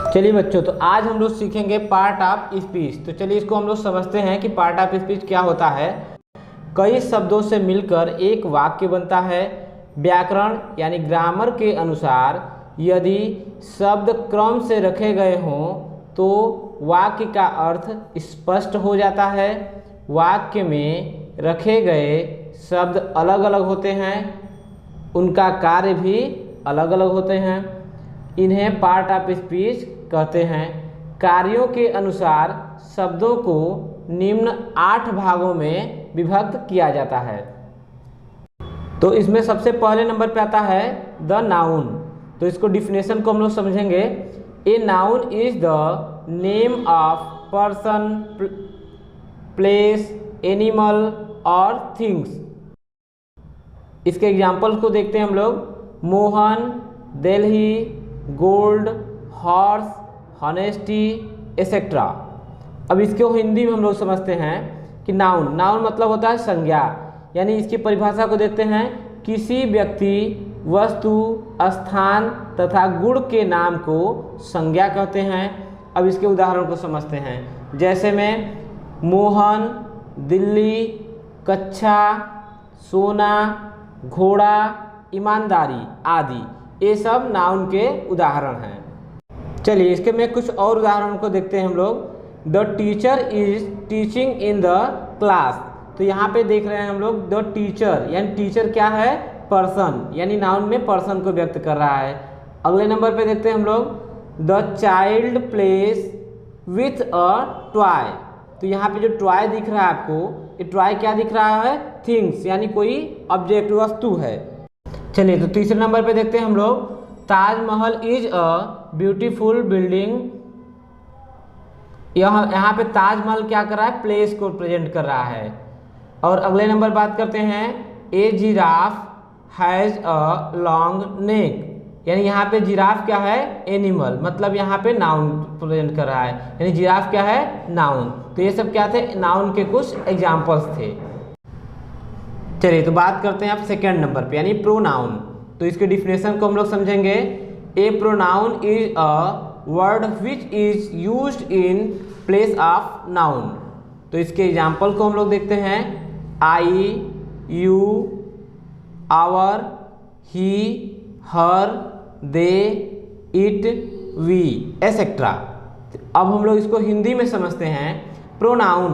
चलिए बच्चों, तो आज हम लोग सीखेंगे पार्ट ऑफ स्पीच। तो चलिए इसको हम लोग समझते हैं कि पार्ट ऑफ स्पीच क्या होता है। कई शब्दों से मिलकर एक वाक्य बनता है। व्याकरण यानी ग्रामर के अनुसार यदि शब्द क्रम से रखे गए हों तो वाक्य का अर्थ स्पष्ट हो जाता है। वाक्य में रखे गए शब्द अलग अलग होते हैं, उनका कार्य भी अलग अलग होते हैं। इन्हें पार्ट ऑफ स्पीच कहते हैं। कार्यों के अनुसार शब्दों को निम्न 8 भागों में विभक्त किया जाता है। तो इसमें सबसे पहले नंबर पे आता है द नाउन। तो इसको डिफिनेशन को हम लोग समझेंगे। A noun is the name of person, place, animal और थिंग्स। इसके एग्जाम्पल्स को देखते हैं हम लोग। Mohan, Delhi, gold, horse, honesty etcetera. अब इसको हिंदी में हम लोग समझते हैं कि नाउन मतलब होता है संज्ञा। यानी इसकी परिभाषा को देखते हैं। किसी व्यक्ति, वस्तु, स्थान तथा गुण के नाम को संज्ञा कहते हैं। अब इसके उदाहरण को समझते हैं। जैसे में मोहन, दिल्ली, कच्छा, सोना, घोड़ा, ईमानदारी आदि, ये सब नाउन के उदाहरण हैं। चलिए इसके में कुछ और उदाहरण को देखते हैं हम लोग। The teacher is teaching in the class. तो यहाँ पे देख रहे हैं हम लोग द टीचर, यानी टीचर क्या है? पर्सन, यानी नाउन में पर्सन को व्यक्त कर रहा है। अगले नंबर पे देखते हैं हम लोग the child place with a toy. तो यहाँ पे जो टॉय दिख रहा है आपको, ये टॉय क्या दिख रहा है? थिंग्स, यानी कोई ऑब्जेक्ट, वस्तु है। चलिए तो तीसरे नंबर पे देखते हैं हम लोग Taj Mahal is a beautiful building. यहाँ पे ताजमहल क्या कर रहा है? प्लेस को प्रेजेंट कर रहा है। और अगले नंबर बात करते हैं a giraffe has a long neck. यानी यहाँ पे जिराफ क्या है? एनिमल, मतलब यहाँ पे नाउन प्रेजेंट कर रहा है। यानी जिराफ क्या है? नाउन। तो ये सब क्या थे? नाउन के कुछ एग्जाम्पल्स थे। चलिए तो बात करते हैं आप सेकेंड नंबर पे, यानी प्रोनाउन। तो इसके डिफिनेशन को हम लोग समझेंगे। A pronoun is a word which is used in place of noun. तो इसके एग्जाम्पल को हम लोग देखते हैं। I, you, our, he, her, they, it, we etcetera. अब हम लोग इसको हिंदी में समझते हैं। प्रोनाउन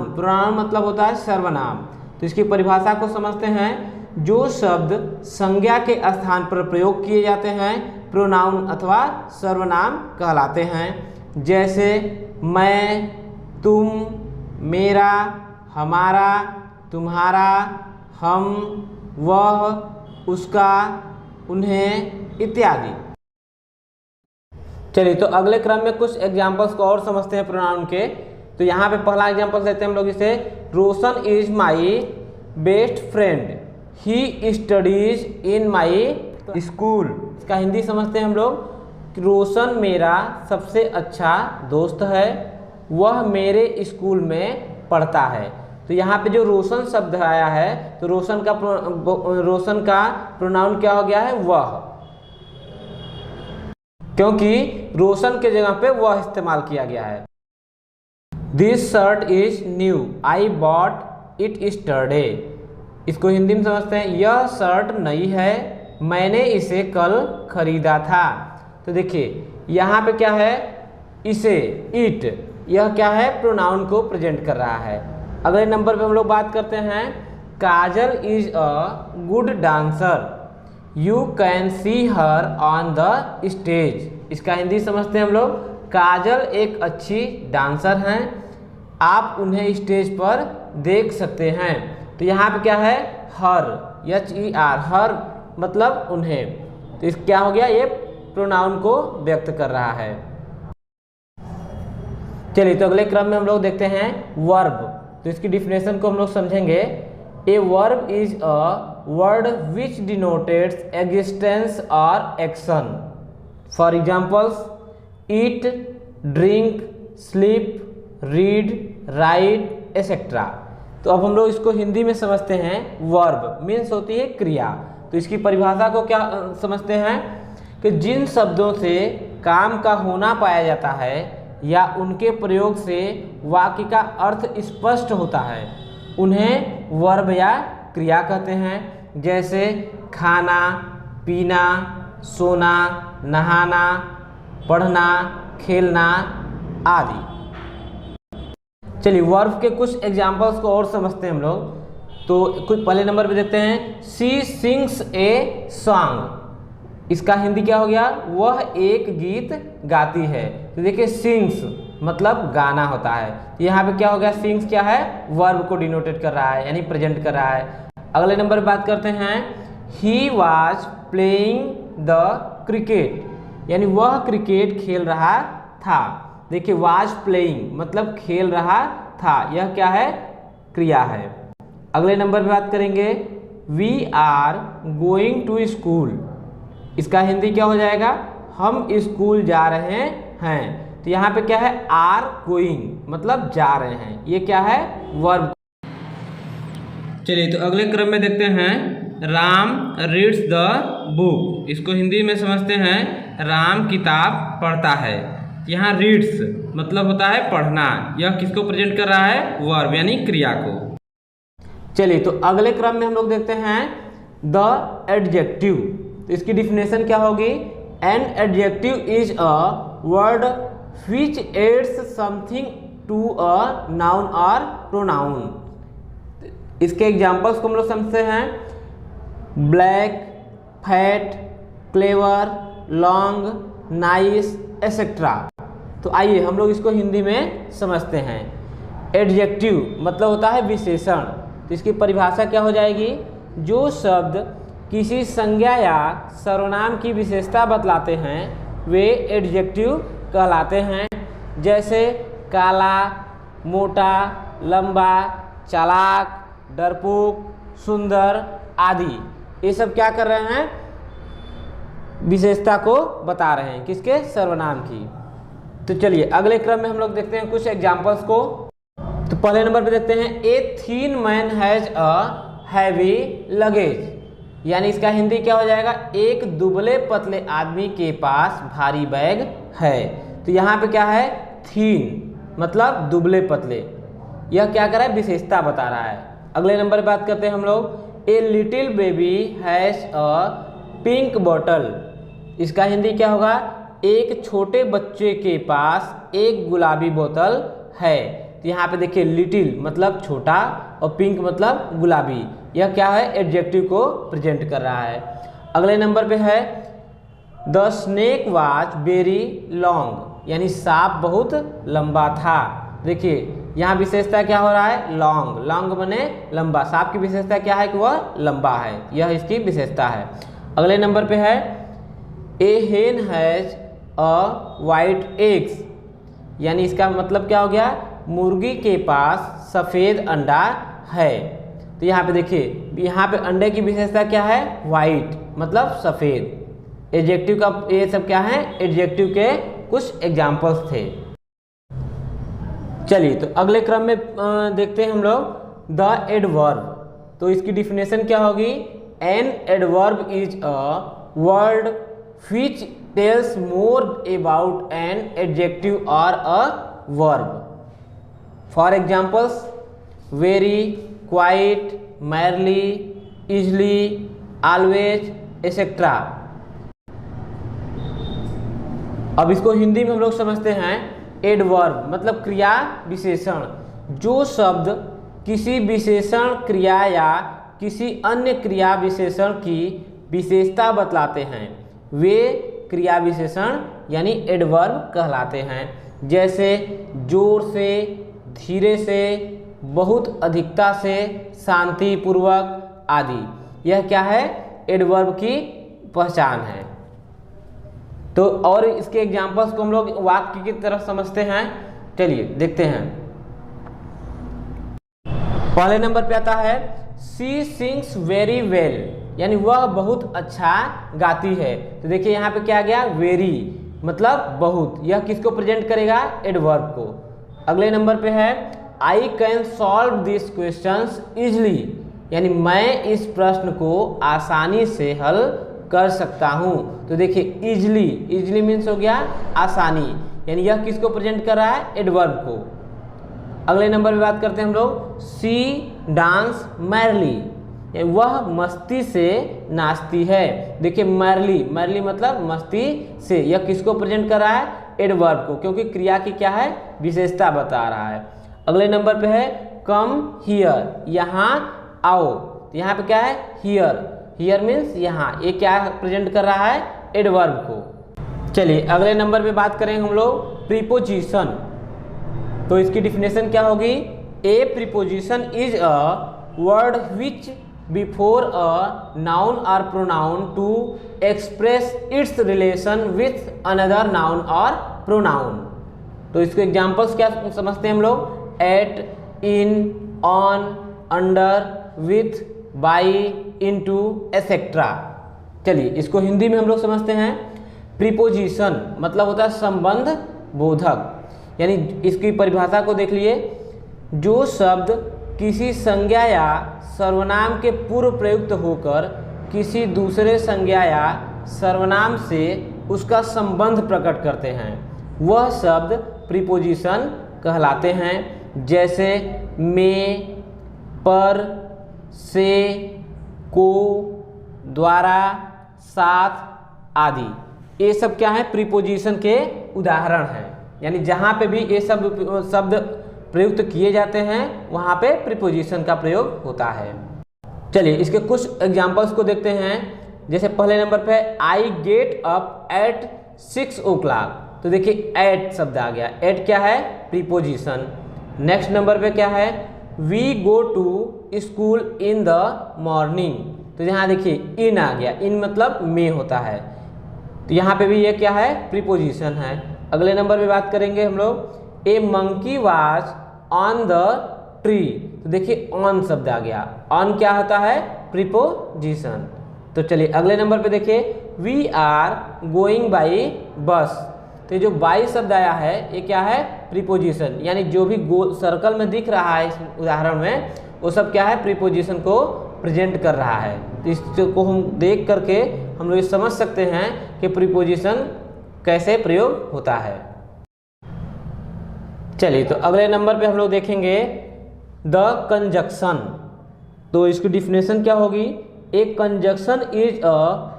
मतलब होता है सर्वनाम। तो इसकी परिभाषा को समझते हैं। जो शब्द संज्ञा के स्थान पर प्रयोग किए जाते हैं प्रोनाउन अथवा सर्वनाम कहलाते हैं। जैसे मैं, तुम, मेरा, हमारा, तुम्हारा, हम, वह, उसका, उन्हें इत्यादि। चलिए तो अगले क्रम में कुछ एग्जाम्पल्स को और समझते हैं प्रोनाउन के। तो यहाँ पे पहला एग्जाम्पल देते हैं हम लोग इसे। Roshan is my best friend, he studies in my school. इसका हिंदी समझते हैं हम लोग। रोशन मेरा सबसे अच्छा दोस्त है, वह मेरे स्कूल में पढ़ता है। तो यहाँ पे जो रोशन शब्द आया है, तो रोशन का प्रोनाउन क्या हो गया है? वह, क्योंकि रोशन के जगह पे वह इस्तेमाल किया गया है। This shirt is new, I bought it yesterday. इसको हिंदी में समझते हैं। यह शर्ट नई है, मैंने इसे कल खरीदा था। तो देखिए यहाँ पे क्या है? इसे, इट, यह क्या है? प्रोनाउन को प्रेजेंट कर रहा है। अगले नंबर पे हम लोग बात करते हैं। Kajal is a good dancer, you can see her on the stage. इसका हिंदी समझते हैं हम लोग। काजल एक अच्छी डांसर हैं, आप उन्हें स्टेज पर देख सकते हैं। तो यहाँ पे क्या है? हर, HER, हर मतलब उन्हें। तो इस क्या हो गया? ये प्रोनाउन को व्यक्त कर रहा है। चलिए तो अगले क्रम में हम लोग देखते हैं वर्ब। तो इसकी डिफिनेशन को हम लोग समझेंगे। A verb is a word which denotes existence और action. For examples eat, drink, sleep, read, write etcetera. तो अब हम लोग इसको हिंदी में समझते हैं। वर्ब मीन्स होती है क्रिया। तो इसकी परिभाषा को क्या समझते हैं कि जिन शब्दों से काम का होना पाया जाता है या उनके प्रयोग से वाक्य का अर्थ स्पष्ट होता है उन्हें वर्ब या क्रिया कहते हैं। जैसे खाना, पीना, सोना, नहाना, पढ़ना, खेलना आदि। चलिए वर्ब के कुछ एग्जाम्पल्स को और समझते हैं हम लोग। तो कुछ पहले नंबर पे देखते हैं, शी सिंग्स ए सॉन्ग। इसका हिंदी क्या हो गया? वह एक गीत गाती है। तो देखिए सिंग्स मतलब गाना होता है। तो यहाँ पे क्या हो गया? सिंग्स क्या है? वर्ब को डिनोटेट कर रहा है, यानी प्रेजेंट कर रहा है। अगले नंबर पे बात करते हैं, he was playing the cricket, यानी वह क्रिकेट खेल रहा था। देखिए वॉज प्लेइंग मतलब खेल रहा था, यह क्या है? क्रिया है। अगले नंबर पे बात करेंगे, we are going to school. इसका हिंदी क्या हो जाएगा? हम स्कूल जा रहे हैं। तो यहाँ पे क्या है? आर गोइंग मतलब जा रहे हैं, ये क्या है? वर्ब। चलिए तो अगले क्रम में देखते हैं, राम रीड्स द बुक। इसको हिंदी में समझते हैं, राम किताब पढ़ता है। यहाँ रीड्स मतलब होता है पढ़ना, यह किसको प्रेजेंट कर रहा है? वर्ब यानी क्रिया को। चलिए तो अगले क्रम में हम लोग देखते हैं, द एडजेक्टिव। तो इसकी डिफिनेशन क्या होगी? An adjective is a word which adds something to a noun और प्रोनाउन। इसके एग्जाम्पल्स को हम लोग समझते हैं, black, fat, clever, long, nice etcetera. तो आइए हम लोग इसको हिंदी में समझते हैं। एडजेक्टिव मतलब होता है विशेषण। तो इसकी परिभाषा क्या हो जाएगी? जो शब्द किसी संज्ञा या सर्वनाम की विशेषता बतलाते हैं वे एडजेक्टिव कहलाते हैं। जैसे काला, मोटा, लंबा, चालाक, डरपोक, सुंदर आदि। ये सब क्या कर रहे हैं? विशेषता को बता रहे हैं, किसके? सर्वनाम की। तो चलिए अगले क्रम में हम लोग देखते हैं कुछ एग्जाम्पल्स को। तो पहले नंबर पे देखते हैं, a thin man has a heavy luggage, यानी इसका हिंदी क्या हो जाएगा? एक दुबले पतले आदमी के पास भारी बैग है। तो यहाँ पे क्या है? थीन मतलब दुबले पतले, यह क्या कर रहा है? विशेषता बता रहा है। अगले नंबर पे बात करते हैं हम लोग, a little baby has a pink bottle. इसका हिंदी क्या होगा? एक छोटे बच्चे के पास एक गुलाबी बोतल है। तो यहाँ पे देखिए लिटिल मतलब छोटा और पिंक मतलब गुलाबी, यह क्या है? एडजेक्टिव को प्रेजेंट कर रहा है। अगले नंबर पे है, the snake was very long, यानी सांप बहुत लंबा था। देखिए यहाँ विशेषता क्या हो रहा है? लॉन्ग। लॉन्ग बने लंबा, सांप की विशेषता क्या है? कि वह लंबा है, यह इसकी विशेषता है। अगले नंबर पे है, ए हेन हैज अ वाइट एग्स, यानी इसका मतलब क्या हो गया? मुर्गी के पास सफ़ेद अंडा है। तो यहाँ पे देखिए, यहाँ पे अंडे की विशेषता क्या है? वाइट मतलब सफ़ेद। एडजेक्टिव का ये सब क्या है? एडजेक्टिव के कुछ एग्जाम्पल्स थे। चलिए तो अगले क्रम में देखते हैं हम लोग, द एडवर्ब। तो इसकी डिफिनेशन क्या होगी? An adverb is a word which tells more about an adjective और a verb. For examples, very, quite, merely, easily, always etcetera. अब इसको हिंदी में हम लोग समझते हैं, एडवर्ब मतलब क्रिया विशेषण। जो शब्द किसी विशेषण क्रिया या किसी अन्य क्रिया विशेषण की विशेषता बतलाते हैं वे क्रिया विशेषण यानी एडवर्ब कहलाते हैं। जैसे जोर से, धीरे से, बहुत अधिकता से, शांतिपूर्वक आदि। यह क्या है? एडवर्ब की पहचान है। तो और इसके एग्जाम्पल्स को हम लोग वाक्य की तरफ समझते हैं। चलिए देखते हैं। पहले नंबर पे आता है, शी सिंग्स वेरी वेल, यानी वह बहुत अच्छा गाती है। तो देखिए यहाँ पे क्या आ गया? वेरी मतलब बहुत, यह किसको प्रेजेंट करेगा? एडवर्ब को। अगले नंबर पे है, I can solve this questions easily, यानी मैं इस प्रश्न को आसानी से हल कर सकता हूँ। तो देखिए इजली, इजली मीन्स हो गया आसानी, यानी यह किसको प्रेजेंट कर रहा है, एडवर्ब को। अगले नंबर पे बात करते हैं हम लोग, सी डांस मैरली, वह मस्ती से नाचती है। देखिए मैरली, मैरली मतलब मस्ती से, यह किसको प्रेजेंट कर रहा है, एडवर्ब को, क्योंकि क्रिया की क्या है, विशेषता बता रहा है। अगले नंबर पे है कम हियर, यहाँ आओ। तो यहाँ पे क्या है, हियर, हियर मीन्स यहाँ, ये क्या प्रेजेंट कर रहा है, एडवर्ब को। चलिए अगले नंबर पे बात करेंगे हम लोग प्रीपोजिशन। तो इसकी डिफिनेशन क्या होगी, a preposition is a word which before a noun और pronoun to express its relation with another noun और प्रोनाउन। तो इसको एग्जाम्पल्स क्या समझते हैं हम लोग, at, in, on, under, with, by, into, etcetera. चलिए इसको हिंदी में हम लोग समझते हैं, प्रीपोजिशन मतलब होता है संबंध बोधक, यानी इसकी परिभाषा को देख लिए, जो शब्द किसी संज्ञा या सर्वनाम के पूर्व प्रयुक्त होकर किसी दूसरे संज्ञा या सर्वनाम से उसका संबंध प्रकट करते हैं, वह शब्द प्रीपोजिशन कहलाते हैं। जैसे में, पर, से, को, द्वारा, साथ आदि, ये सब क्या है, प्रीपोजिशन के उदाहरण हैं। यानी जहाँ पे भी ये सब शब्द प्रयुक्त किए जाते हैं वहाँ पे प्रीपोजिशन का प्रयोग होता है। चलिए इसके कुछ एग्जाम्पल्स को देखते हैं। जैसे पहले नंबर पे I get up at 6 o'clock, तो देखिए एट शब्द आ गया, एट क्या है, प्रीपोजिशन। नेक्स्ट नंबर पे क्या है, we go to school in the morning, तो यहाँ देखिए इन आ गया, इन मतलब में होता है, तो यहाँ पे भी ये क्या है, प्रीपोजिशन है। अगले नंबर पे बात करेंगे हम लोग, a monkey was on the tree, तो देखिए ऑन शब्द आ गया, ऑन क्या होता है, प्रीपोजिशन। तो चलिए अगले नंबर पे देखिए, we are going by bus, तो ये जो बाई शब्द आया है ये क्या है, प्रीपोजिशन, यानी जो भी गोल सर्कल में दिख रहा है इस उदाहरण में वो सब क्या है, प्रीपोजिशन को प्रेजेंट कर रहा है। तो इसको हम देख करके हम लोग समझ सकते हैं कि प्रीपोजिशन कैसे प्रयोग होता है। चलिए तो अगले नंबर पे हम लोग देखेंगे द कंजक्शन। तो इसकी डिफिनेशन क्या होगी, a conjunction is a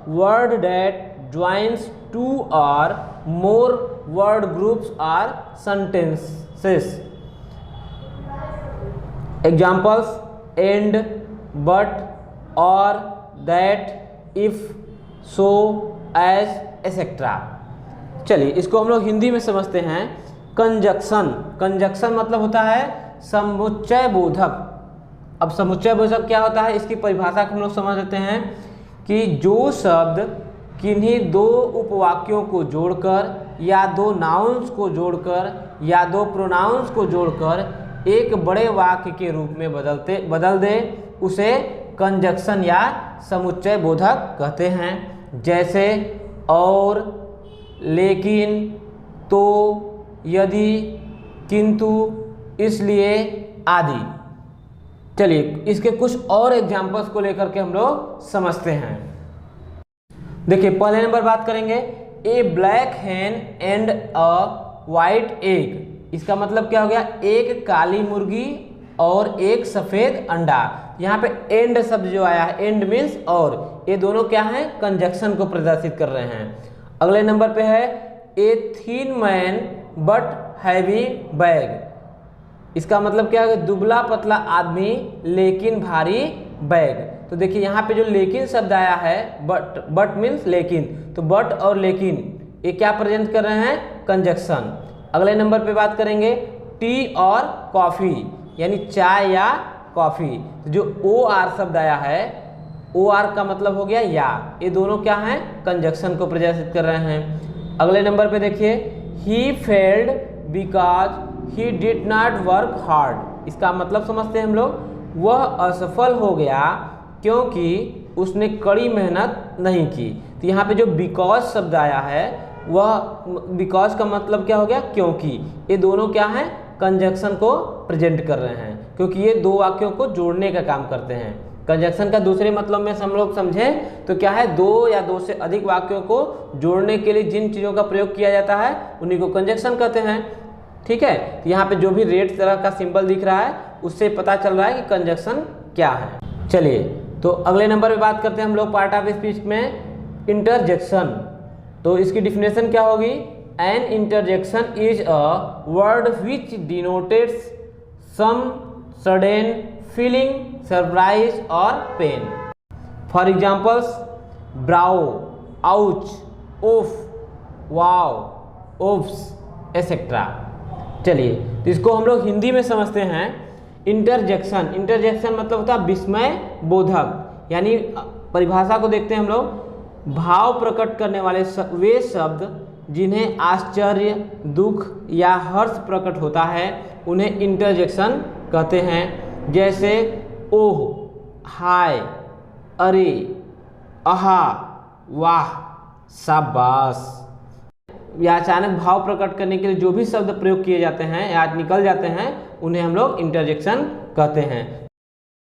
word that joins two or more word groups or sentences. Examples and, but, or, that, if, so, as, etcetera. चलिए इसको हम लोग हिंदी में समझते हैं। कंजक्शन, कंजक्शन मतलब होता है समुच्चय बोधक। अब समुच्चय बोधक क्या होता है, इसकी परिभाषा को हम लोग समझ लेते हैं कि जो शब्द किन्हीं दो उपवाक्यों को जोड़कर या दो नाउन्स को जोड़कर या दो प्रोनाउंस को जोड़कर एक बड़े वाक्य के रूप में बदल दे उसे कंजक्शन या समुच्चय बोधक कहते हैं। जैसे और, लेकिन, तो, यदि, किंतु, इसलिए आदि। चलिए इसके कुछ और एग्जाम्पल्स को लेकर के हम लोग समझते हैं। देखिए पहले नंबर बात करेंगे, a black hen and a white egg. इसका मतलब क्या हो गया, एक काली मुर्गी और एक सफेद अंडा। यहाँ पे एंड शब्द जो आया है, एंड मीन्स और, ये दोनों क्या है, कंजक्शन को प्रदर्शित कर रहे हैं। अगले नंबर पे है ए thin man but heavy bag. इसका मतलब क्या है, दुबला पतला आदमी लेकिन भारी बैग। तो देखिए यहाँ पे जो लेकिन शब्द आया है, बट मीन्स लेकिन, तो बट और लेकिन ये क्या प्रेजेंट कर रहे हैं, कंजक्शन। अगले नंबर पे बात करेंगे टी और कॉफ़ी, यानी चाय या कॉफ़ी। जो ओ आर शब्द आया है, ओ आर का मतलब हो गया या, ये दोनों क्या हैं, कंजक्शन को प्रदर्शित कर रहे हैं। अगले नंबर पे देखिए, he failed because he did not work hard. इसका मतलब समझते हैं हम लोग, वह असफल हो गया क्योंकि उसने कड़ी मेहनत नहीं की। तो यहाँ पे जो बिकॉज शब्द आया है, वह बिकॉज का मतलब क्या हो गया, क्योंकि। ये दोनों क्या हैं, कंजक्शन को प्रेजेंट कर रहे हैं, क्योंकि ये दो वाक्यों को जोड़ने का काम करते हैं। कंजक्शन का दूसरे मतलब में हम लोग समझें तो क्या है, दो या दो से अधिक वाक्यों को जोड़ने के लिए जिन चीज़ों का प्रयोग किया जाता है उन्हीं को कंजक्शन कहते हैं। ठीक है, तो यहाँ पे जो भी रेड तरह का सिंबल दिख रहा है उससे पता चल रहा है कि कंजक्शन क्या है। चलिए तो अगले नंबर पे बात करते हैं हम लोग पार्ट ऑफ स्पीच में इंटरजेक्शन। तो इसकी डिफिनेशन क्या होगी, an interjection is a word which denotes some sudden feeling, surprise or pain. For examples, bravo, ouch, oof, wow, oops etcetera. चलिए तो इसको हम लोग हिंदी में समझते हैं। इंटरजेक्शन, इंटरजेक्शन मतलब होता है विस्मय बोधक, यानी परिभाषा को देखते हैं हम लोग, भाव प्रकट करने वाले वे शब्द जिन्हें आश्चर्य, दुख या हर्ष प्रकट होता है उन्हें इंटरजेक्शन कहते हैं। जैसे ओह, हाय, अरे, आहा, वाह, शाबाश। या अचानक भाव प्रकट करने के लिए जो भी शब्द प्रयोग किए जाते हैं या निकल जाते हैं उन्हें हम लोग इंटरजेक्शन कहते हैं।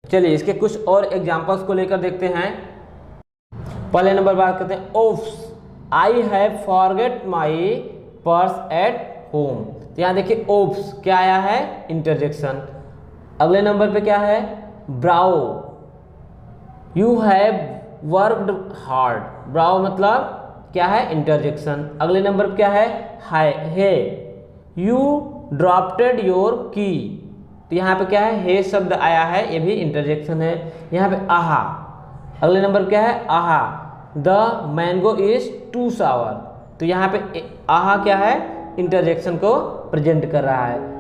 चलिए इसके कुछ और एग्जांपल्स को लेकर देखते हैं। पहले नंबर बात करते हैं oops, I have forget my purse at home. तो यहाँ देखिए ओफ्स क्या आया है, इंटरजेक्शन। अगले नंबर पे क्या है, ब्राओ, यू हैव वर्कड हार्ड। ब्राओ मतलब क्या है, इंटरजेक्शन। अगले नंबर पे क्या है, हाय, हे, यू ड्रॉप्टेड योर की। तो यहाँ पे क्या है, हे शब्द आया है, ये भी इंटरजेक्शन है। यहाँ पे आहा। अगले नंबर पे क्या है, आहा, द मैंगो इज टू सावर। तो यहाँ पे आहा क्या है, इंटरजेक्शन को प्रेजेंट कर रहा है।